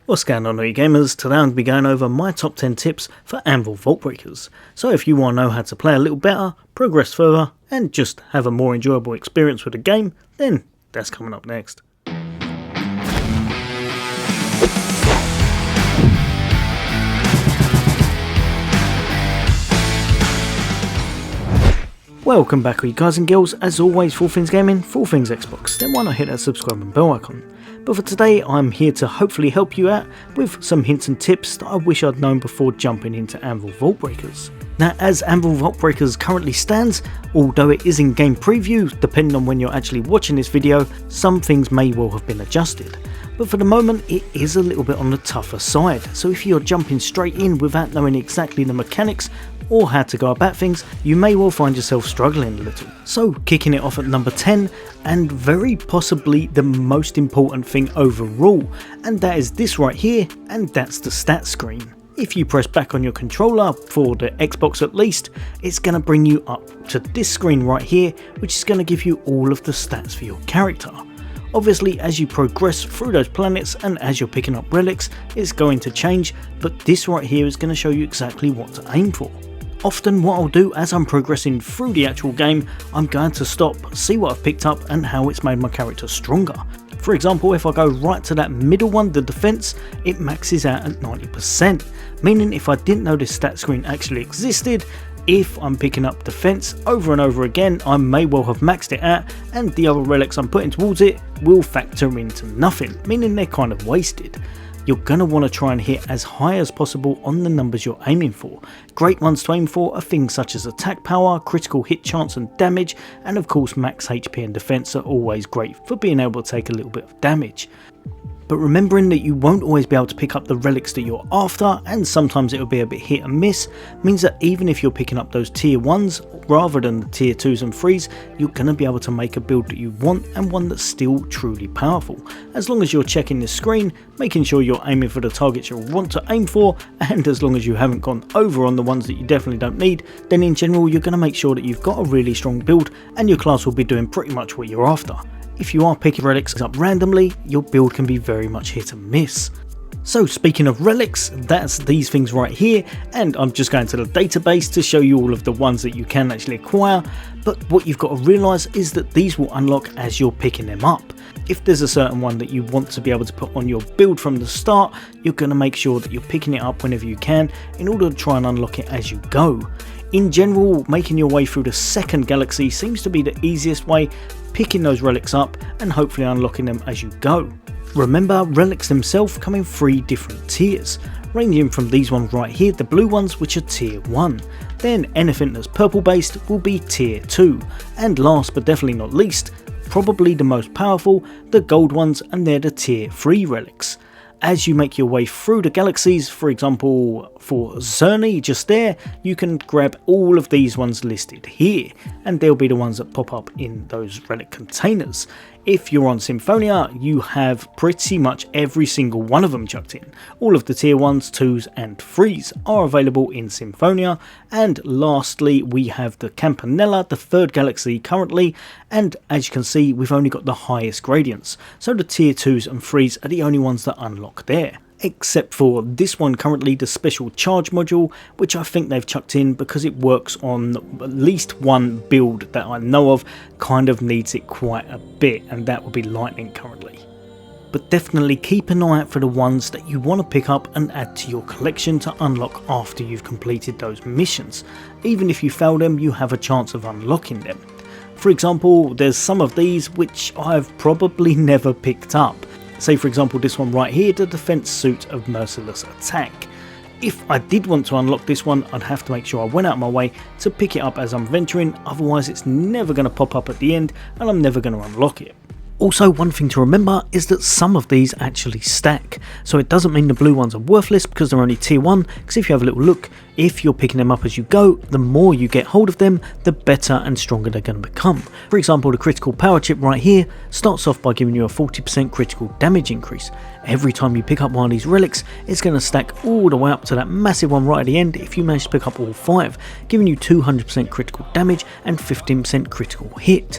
What's going on, all you gamers? Today I'm going to be going over my top 10 tips for Anvil Vault Breakers. So if you want to know how to play a little better, progress further, and just have a more enjoyable experience with the game, then that's coming up next. Welcome back, all you guys and girls. As always, for all things gaming, for all things Xbox, then why not hit that subscribe and bell icon. But for today, I'm here to hopefully help you out with some hints and tips that I wish I'd known before jumping into Anvil Vault Breakers. Now, as Anvil Vault Breakers currently stands, although it is in game preview, depending on when you're actually watching this video, some things may well have been adjusted. But for the moment, it is a little bit on the tougher side, so if you're jumping straight in without knowing exactly the mechanics or how to go about things, you may well find yourself struggling a little. So kicking it off at number 10, and very possibly the most important thing overall, and that is this right here, and that's the stat screen. If you press back on your controller, for the Xbox at least, it's going to bring you up to this screen right here, which is going to give you all of the stats for your character. Obviously, as you progress through those planets and as you're picking up relics, it's going to change, but this right here is going to show you exactly what to aim for. Often what I'll do as I'm progressing through the actual game, I'm going to stop, see what I've picked up and how it's made my character stronger. For example, if I go right to that middle one, the defense, it maxes out at 90%, meaning if I didn't know this stat screen actually existed, if I'm picking up defense over and over again, I may well have maxed it out and the other relics I'm putting towards it will factor into nothing, meaning they're kind of wasted. You're going to want to try and hit as high as possible on the numbers you're aiming for. Great ones to aim for are things such as attack power, critical hit chance and damage, and of course max HP and defense are always great for being able to take a little bit of damage. But remembering that you won't always be able to pick up the relics that you're after, and sometimes it'll be a bit hit and miss, means that even if you're picking up those tier 1s rather than the tier 2s and 3s, you're going to be able to make a build that you want and one that's still truly powerful. As long as you're checking this screen, making sure you're aiming for the targets you want to aim for, and as long as you haven't gone over on the ones that you definitely don't need, then in general you're going to make sure that you've got a really strong build and your class will be doing pretty much what you're after. If you are picking relics up randomly, your build can be very much hit and miss. So speaking of relics, that's these things right here, and I'm just going to the database to show you all of the ones that you can actually acquire, but what you've got to realise is that these will unlock as you're picking them up. If there's a certain one that you want to be able to put on your build from the start, you're going to make sure that you're picking it up whenever you can in order to try and unlock it as you go. In general, making your way through the second galaxy seems to be the easiest way, picking those relics up and hopefully unlocking them as you go. Remember, relics themselves come in 3 different tiers, ranging from these ones right here, the blue ones, which are tier 1. Then anything that's purple based will be tier 2. And last but definitely not least, probably the most powerful, the gold ones, and they're the tier 3 relics. As you make your way through the galaxies, for example for Cerny just there, you can grab all of these ones listed here, and they'll be the ones that pop up in those relic containers. If you're on Symphonia, you have pretty much every single one of them chucked in. All of the tier 1s, 2s and 3s are available in Symphonia, and lastly we have the Campanella, the 3rd galaxy currently, and as you can see we've only got the highest gradients, so the tier 2s and 3s are the only ones that unlock there. Except for this one currently, the special charge module, which I think they've chucked in because it works on at least one build that I know of, kind of needs it quite a bit, and that would be lightning currently. But definitely keep an eye out for the ones that you want to pick up and add to your collection to unlock after you've completed those missions. Even if you fail them, you have a chance of unlocking them. For example, there's some of these which I've probably never picked up. Say for example this one right here, the defense suit of merciless attack. If I did want to unlock this one, I'd have to make sure I went out of my way to pick it up as I'm venturing, otherwise it's never going to pop up at the end and I'm never going to unlock it. Also, one thing to remember is that some of these actually stack, so it doesn't mean the blue ones are worthless because they're only tier 1, because if you have a little look, if you're picking them up as you go, the more you get hold of them, the better and stronger they're going to become. For example, the critical power chip right here starts off by giving you a 40% critical damage increase. Every time you pick up one of these relics, it's going to stack all the way up to that massive one right at the end if you manage to pick up all 5, giving you 200% critical damage and 15% critical hit.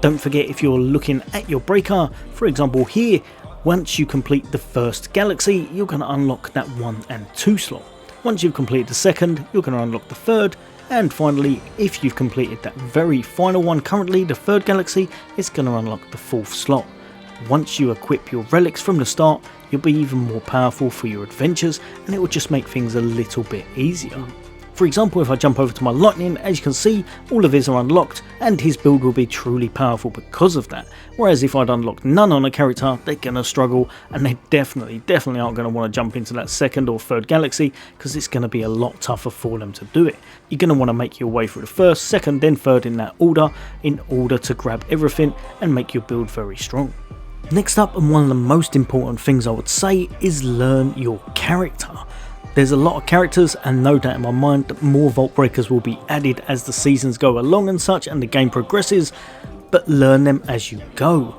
Don't forget, if you're looking at your breaker, for example here, Once you complete the first galaxy, you're going to unlock that 1 and 2 slot. Once you've completed the second, you're going to unlock the third, and finally, if you've completed that very final one currently, the third galaxy, it's going to unlock the 4th slot. Once you equip your relics from the start, you'll be even more powerful for your adventures, and it will just make things a little bit easier. For example, if I jump over to my lightning, as you can see, all of his are unlocked, and his build will be truly powerful because of that. Whereas if I'd unlocked none on a character, they're going to struggle, and they definitely aren't going to want to jump into that second or third galaxy, because it's going to be a lot tougher for them to do it. You're going to want to make your way through the first, second, then third in that order, in order to grab everything and make your build very strong. Next up, and one of the most important things I would say, is learn your character. There's a lot of characters, and no doubt in my mind that more Vault Breakers will be added as the seasons go along and such and the game progresses, but learn them as you go.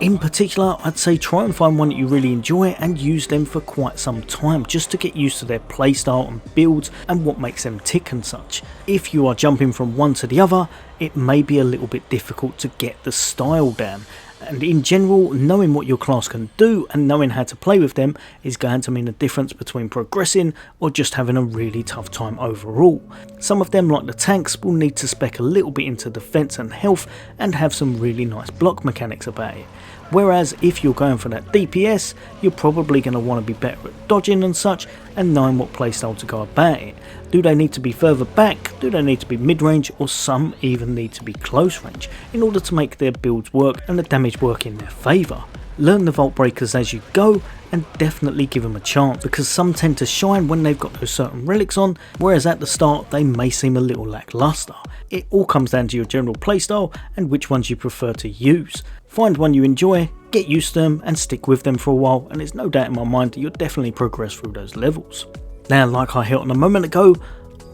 In particular, I'd say try and find one that you really enjoy and use them for quite some time just to get used to their playstyle and builds and what makes them tick and such. If you are jumping from one to the other, it may be a little bit difficult to get the style down. And in general, knowing what your class can do and knowing how to play with them is going to mean the difference between progressing or just having a really tough time overall. Some of them, like the tanks, will need to spec a little bit into defense and health and have some really nice block mechanics about it. Whereas if you're going for that DPS, you're probably going to want to be better at dodging and such and knowing what playstyle to go about it. Do they need to be further back? Do they need to be mid-range? Or some even need to be close range in order to make their builds work and the damage work in their favour? Learn the Vault Breakers as you go and definitely give them a chance, because some tend to shine when they've got those certain relics on, whereas at the start they may seem a little lackluster. It all comes down to your general playstyle and which ones you prefer to use. Find one you enjoy, get used to them and stick with them for a while, and there's no doubt in my mind that you'll definitely progress through those levels. Now, like I hit on a moment ago,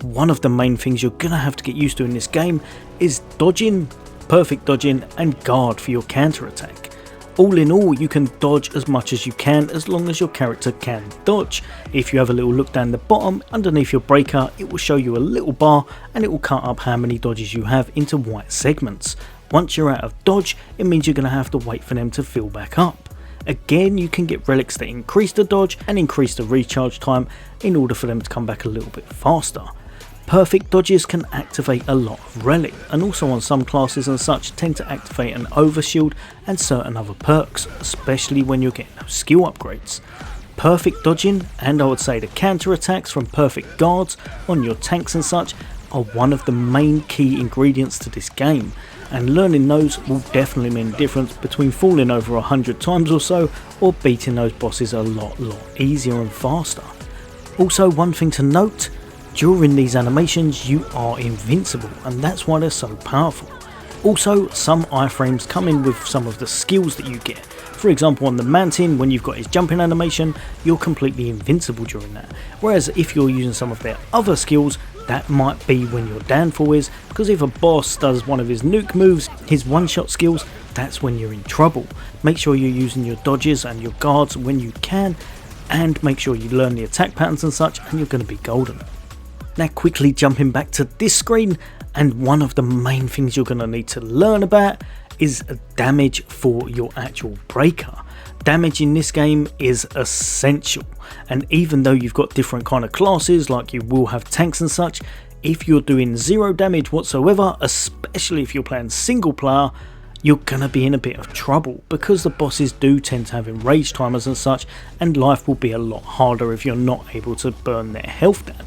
one of the main things you're going to have to get used to in this game is dodging, perfect dodging and guard for your counter attack. All in all, you can dodge as much as you can as long as your character can dodge. If you have a little look down the bottom, underneath your breaker, it will show you a little bar and it will cut up how many dodges you have into white segments. Once you're out of dodge, it means you're going to have to wait for them to fill back up. Again, you can get relics that increase the dodge and increase the recharge time in order for them to come back a little bit faster. Perfect dodges can activate a lot of relic, and also on some classes and such tend to activate an overshield and certain other perks, especially when you're getting those skill upgrades. Perfect dodging, and I would say the counter attacks from perfect guards on your tanks and such, are one of the main key ingredients to this game, and learning those will definitely mean the difference between falling over 100 times or so or beating those bosses a lot easier and faster. Also, one thing to note, during these animations you are invincible, and that's why they're so powerful. Also, some iframes come in with some of the skills that you get. For example, on the mountain, when you've got his jumping animation, you're completely invincible during that. Whereas if you're using some of their other skills, that might be when your downfall is, because if a boss does one of his nuke moves, his one-shot skills, that's when you're in trouble. Make sure you're using your dodges and your guards when you can, and make sure you learn the attack patterns and such, and you're going to be golden. Now, quickly jumping back to this screen, and one of the main things you're going to need to learn about is damage for your actual breaker. Damage in this game is essential, and even though you've got different kind of classes, like you will have tanks and such, if you're doing 0 damage whatsoever, especially if you're playing single player, you're gonna be in a bit of trouble, because the bosses do tend to have enrage timers and such, and life will be a lot harder if you're not able to burn their health down.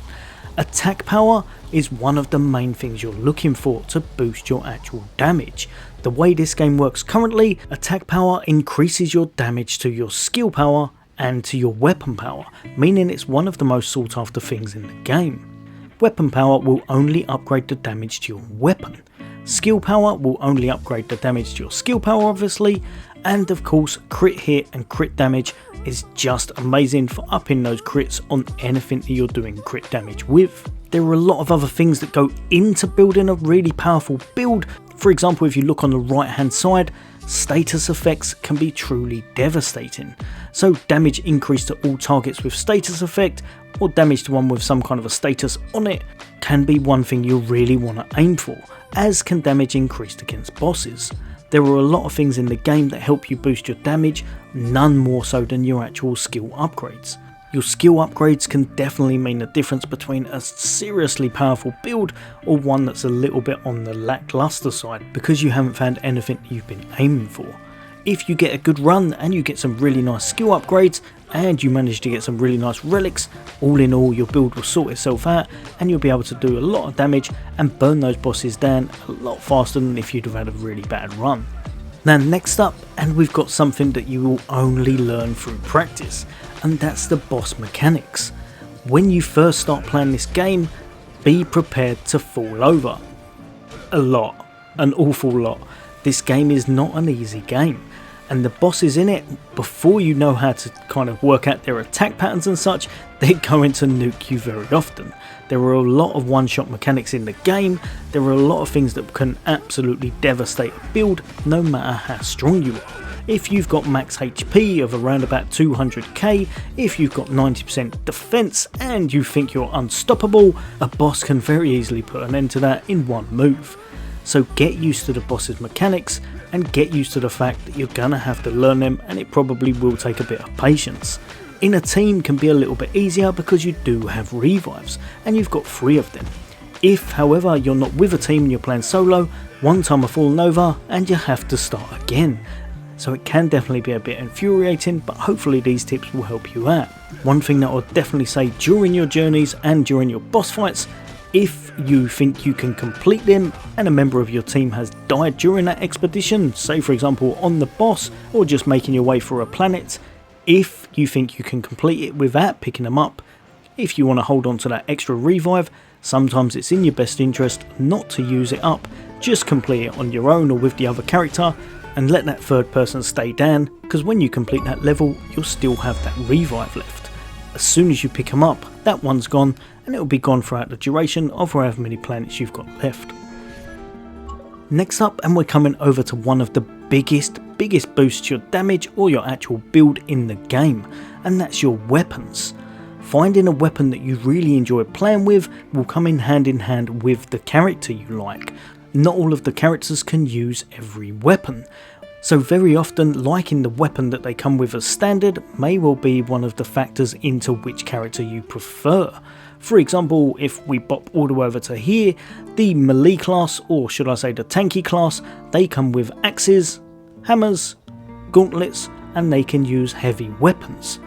Attack power is one of the main things you're looking for to boost your actual damage. The way this game works currently, attack power increases your damage to your skill power and to your weapon power, meaning it's one of the most sought after things in the game. Weapon power will only upgrade the damage to your weapon. Skill power will only upgrade the damage to your skill power, obviously, and of course crit hit and crit damage is just amazing for upping those crits on anything that you're doing crit damage with. There are a lot of other things that go into building a really powerful build. For example, if you look on the right hand side, status effects can be truly devastating. So damage increase to all targets with status effect, or damage to one with some kind of a status on it, can be one thing you really want to aim for, as can damage increased against bosses. There are a lot of things in the game that help you boost your damage, none more so than your actual skill upgrades. Your skill upgrades can definitely mean the difference between a seriously powerful build or one that's a little bit on the lackluster side because you haven't found anything you've been aiming for. If you get a good run and you get some really nice skill upgrades and you manage to get some really nice relics, all in all your build will sort itself out and you'll be able to do a lot of damage and burn those bosses down a lot faster than if you'd have had a really bad run. Now next up, and we've got something that you will only learn through practice, and that's the boss mechanics. When you first start playing this game, be prepared to fall over. A lot, an awful lot. This game is not an easy game, and the bosses in it, before you know how to kind of work out their attack patterns and such, they're going to nuke you very often. There are a lot of one-shot mechanics in the game, there are a lot of things that can absolutely devastate a build no matter how strong you are. If you've got max HP of around about 200k, if you've got 90% defense and you think you're unstoppable, a boss can very easily put an end to that in one move. So get used to the boss's mechanics and get used to the fact that you're gonna have to learn them, and it probably will take a bit of patience. In a team can be a little bit easier because you do have revives and you've got 3 of them. If however you're not with a team and you're playing solo, one time I've fallen over and you have to start again. So it can definitely be a bit infuriating, but hopefully these tips will help you out. One thing that I'll definitely say during your journeys and during your boss fights, if you think you can complete them and a member of your team has died during that expedition, say for example on the boss or just making your way through a planet, if you think you can complete it without picking them up, if you want to hold on to that extra revive, sometimes it's in your best interest not to use it up, just complete it on your own or with the other character and let that third person stay down, because when you complete that level you'll still have that revive left. As soon as you pick them up, that one's gone and it will be gone throughout the duration of however many planets you've got left. Next up, and we're coming over to one of the biggest boosts to your damage or your actual build in the game, and that's your weapons. Finding a weapon that you really enjoy playing with will come in hand with the character you like. Not all of the characters can use every weapon, so very often liking the weapon that they come with as standard may well be one of the factors into which character you prefer. For example, if we bop all the way over to here, the melee class, or should I say the tanky class, they come with axes, hammers, gauntlets, and they can use heavy weapons.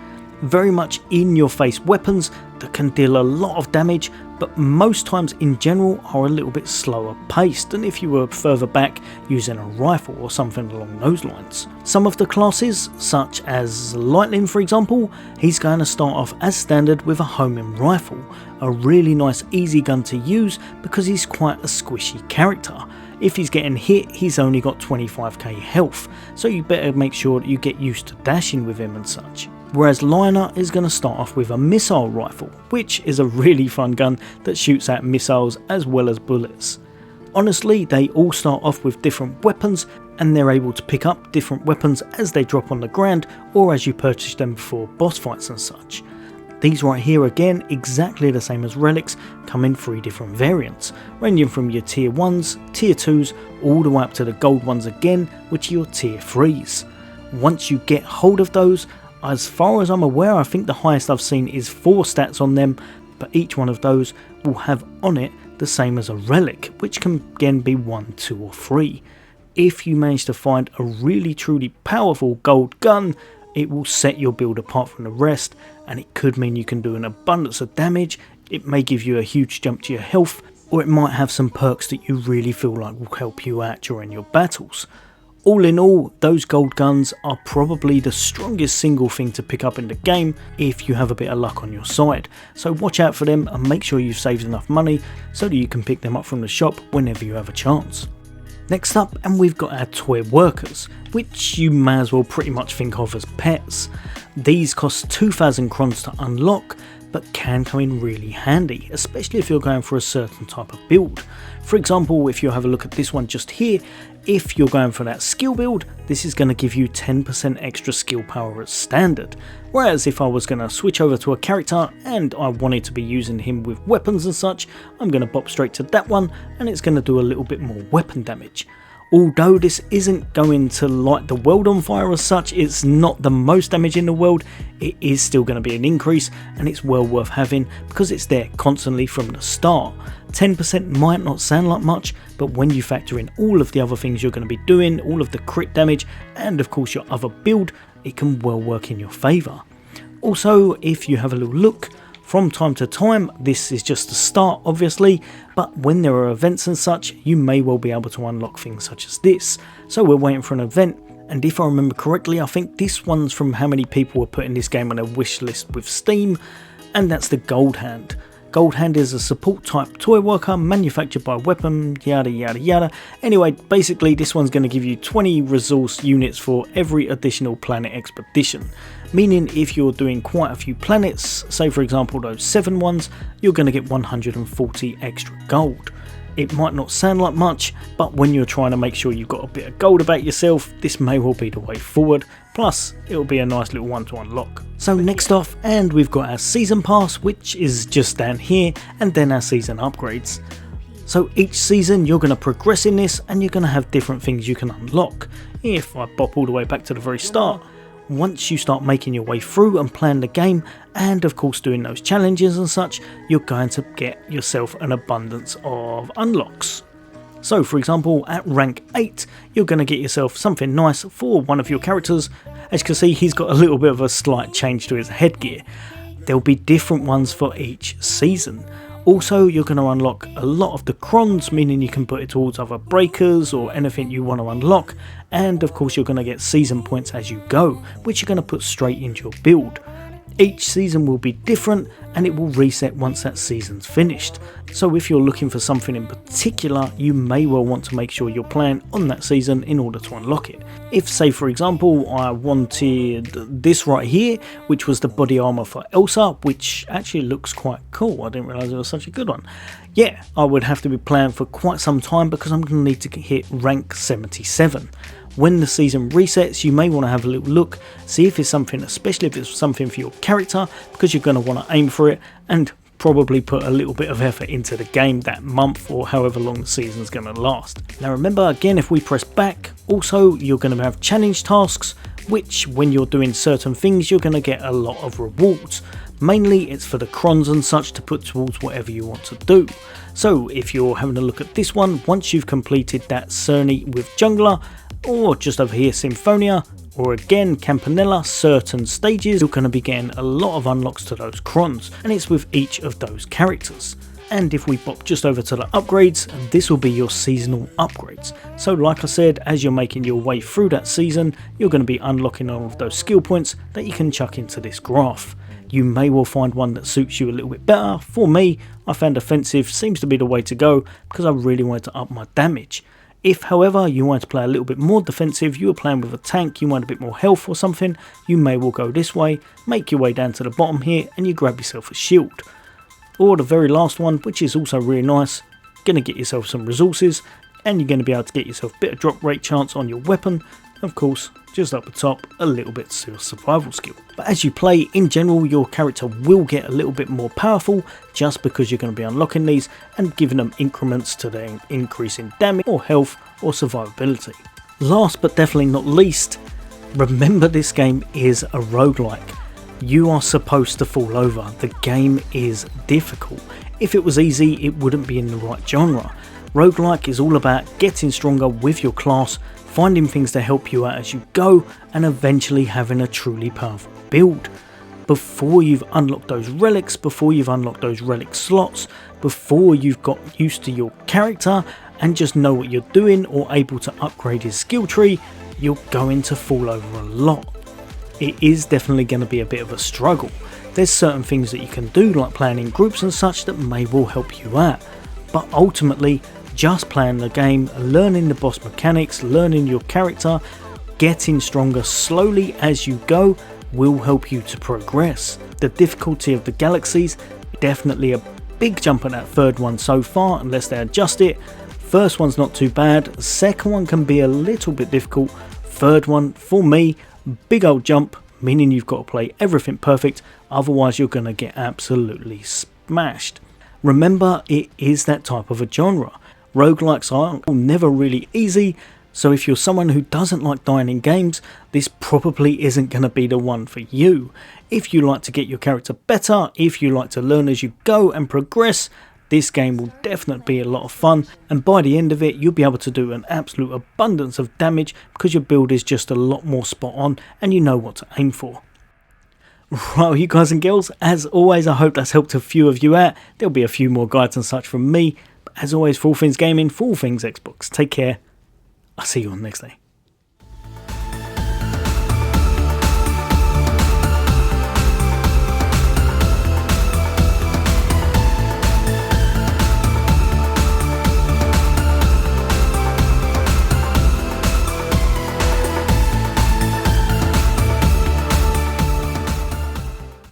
Very much in your face weapons that can deal a lot of damage, but most times in general are a little bit slower paced than if you were further back using a rifle or something along those lines. Some of the classes, such as Lightning for example, he's going to start off as standard with a homing rifle, a really nice easy gun to use because he's quite a squishy character. If he's getting hit, he's only got 25k health, so you better make sure that you get used to dashing with him and such. Whereas Liner is going to start off with a missile rifle, which is a really fun gun that shoots out missiles as well as bullets. Honestly, they all start off with different weapons and they're able to pick up different weapons as they drop on the ground or as you purchase them before boss fights and such. These right here again, exactly the same as relics, come in 3 different variants, ranging from your tier 1s, tier 2s, all the way up to the gold ones again, which are your tier 3s. Once you get hold of those, as far as I'm aware, I think the highest I've seen is 4 stats on them, but each one of those will have on it the same as a relic, which can again be 1, 2 or 3. If you manage to find a really truly powerful gold gun, it will set your build apart from the rest, and it could mean you can do an abundance of damage, it may give you a huge jump to your health, or it might have some perks that you really feel like will help you out during your battles. All in all, those gold guns are probably the strongest single thing to pick up in the game if you have a bit of luck on your side, so watch out for them and make sure you've saved enough money so that you can pick them up from the shop whenever you have a chance. Next up, and we've got our toy workers, which you may as well pretty much think of as pets. These cost 2,000 crons to unlock, but can come in really handy, especially if you're going for a certain type of build. For example, if you have a look at this one just here, if you're going for that skill build, this is going to give you 10% extra skill power as standard, whereas if I was going to switch over to a character and I wanted to be using him with weapons and such, I'm going to bop straight to that one and it's going to do a little bit more weapon damage. Although this isn't going to light the world on fire as such, it's not the most damage in the world, it is still going to be an increase, and it's well worth having because it's there constantly from the start. 10% might not sound like much, but when you factor in all of the other things you're going to be doing, all of the crit damage, and of course your other build, it can well work in your favour. Also, if you have a little look, from time to time, this is just the start obviously, but when there are events and such, you may well be able to unlock things such as this. So we're waiting for an event, and if I remember correctly, I think this one's from how many people were putting this game on their wish list with Steam, and that's the Gold Hand. Gold Hand is a support type toy worker manufactured by Weapon, yada yada yada. Anyway, basically this one's going to give you 20 resource units for every additional planet expedition. Meaning if you're doing quite a few planets, say for example those 7 ones, you're going to get 140 extra gold. It might not sound like much, but when you're trying to make sure you've got a bit of gold about yourself, this may well be the way forward. Plus, it'll be a nice little one to unlock. So next off, and we've got our season pass, which is just down here, and then our season upgrades. So each season you're going to progress in this, and you're going to have different things you can unlock. If I bop all the way back to the very start, once you start making your way through and playing the game, and of course doing those challenges and such, you're going to get yourself an abundance of unlocks. So for example, at rank 8, you're going to get yourself something nice for one of your characters. As you can see, he's got a little bit of a slight change to his headgear. There'll be different ones for each season. Also, you're going to unlock a lot of the crons, meaning you can put it towards other breakers or anything you want to unlock, and of course you're going to get season points as you go, which you're going to put straight into your build. Each season will be different, and it will reset once that season's finished. So if you're looking for something in particular, you may well want to make sure you're playing on that season in order to unlock it. If, say for example, I wanted this right here, which was the body armor for Elsa, which actually looks quite cool, I didn't realize it was such a good one. Yeah, I would have to be playing for quite some time because I'm going to need to hit rank 77. When the season resets, you may want to have a little look, see if it's something, especially if it's something for your character, because you're going to want to aim for it and probably put a little bit of effort into the game that month or however long the season's going to last. Now remember, again, if we press back, also you're going to have challenge tasks, which when you're doing certain things, you're going to get a lot of rewards. Mainly it's for the crons and such to put towards whatever you want to do. So if you're having a look at this one, once you've completed that Cerny with Jungler, or just over here Symphonia, or again Campanella, certain stages, you're going to be getting a lot of unlocks to those crons, and it's with each of those characters. And if we pop just over to the upgrades, this will be your seasonal upgrades. So like I said, as you're making your way through that season, you're going to be unlocking all of those skill points that you can chuck into this graph. You may well find one that suits you a little bit better. For me, I found offensive seems to be the way to go because I really wanted to up my damage. If, however, you want to play a little bit more defensive, you were playing with a tank, you want a bit more health or something, you may well go this way, make your way down to the bottom here, and you grab yourself a shield. Or the very last one, which is also really nice, going to get yourself some resources, and you're going to be able to get yourself a bit of drop rate chance on your weapon. Of course, just up the top, a little bit of survival skill. But as you play, in general, your character will get a little bit more powerful just because you're going to be unlocking these and giving them increments to their increase in damage or health or survivability. Last but definitely not least, remember this game is a roguelike. You are supposed to fall over. The game is difficult. If it was easy, it wouldn't be in the right genre. Roguelike is all about getting stronger with your class, finding things to help you out as you go, and eventually having a truly powerful build. Before you've unlocked those relics, before you've unlocked those relic slots, before you've got used to your character and just know what you're doing or able to upgrade his skill tree, you're going to fall over a lot. It is definitely going to be a bit of a struggle. There's certain things that you can do, like playing in groups and such, that may well help you out, but ultimately just playing the game, learning the boss mechanics, learning your character, getting stronger slowly as you go will help you to progress. The difficulty of the galaxies, definitely a big jump at that third one so far, unless they adjust it. First one's not too bad, second one can be a little bit difficult, third one, for me, big old jump, meaning you've got to play everything perfect, otherwise you're going to get absolutely smashed. Remember, it is that type of a genre. Roguelikes are never really easy, So if you're someone who doesn't like dying in games, this probably isn't going to be the one for you. If you like to get your character better, if you like to learn as you go and progress, this game will definitely be a lot of fun, and by the end of it you'll be able to do an absolute abundance of damage because your build is just a lot more spot on and you know what to aim for. Right, you guys and girls, as always I hope that's helped a few of you out. There'll be a few more guides and such from me, but as always, for all things gaming, for all things Xbox, take care. I'll see you on the next day.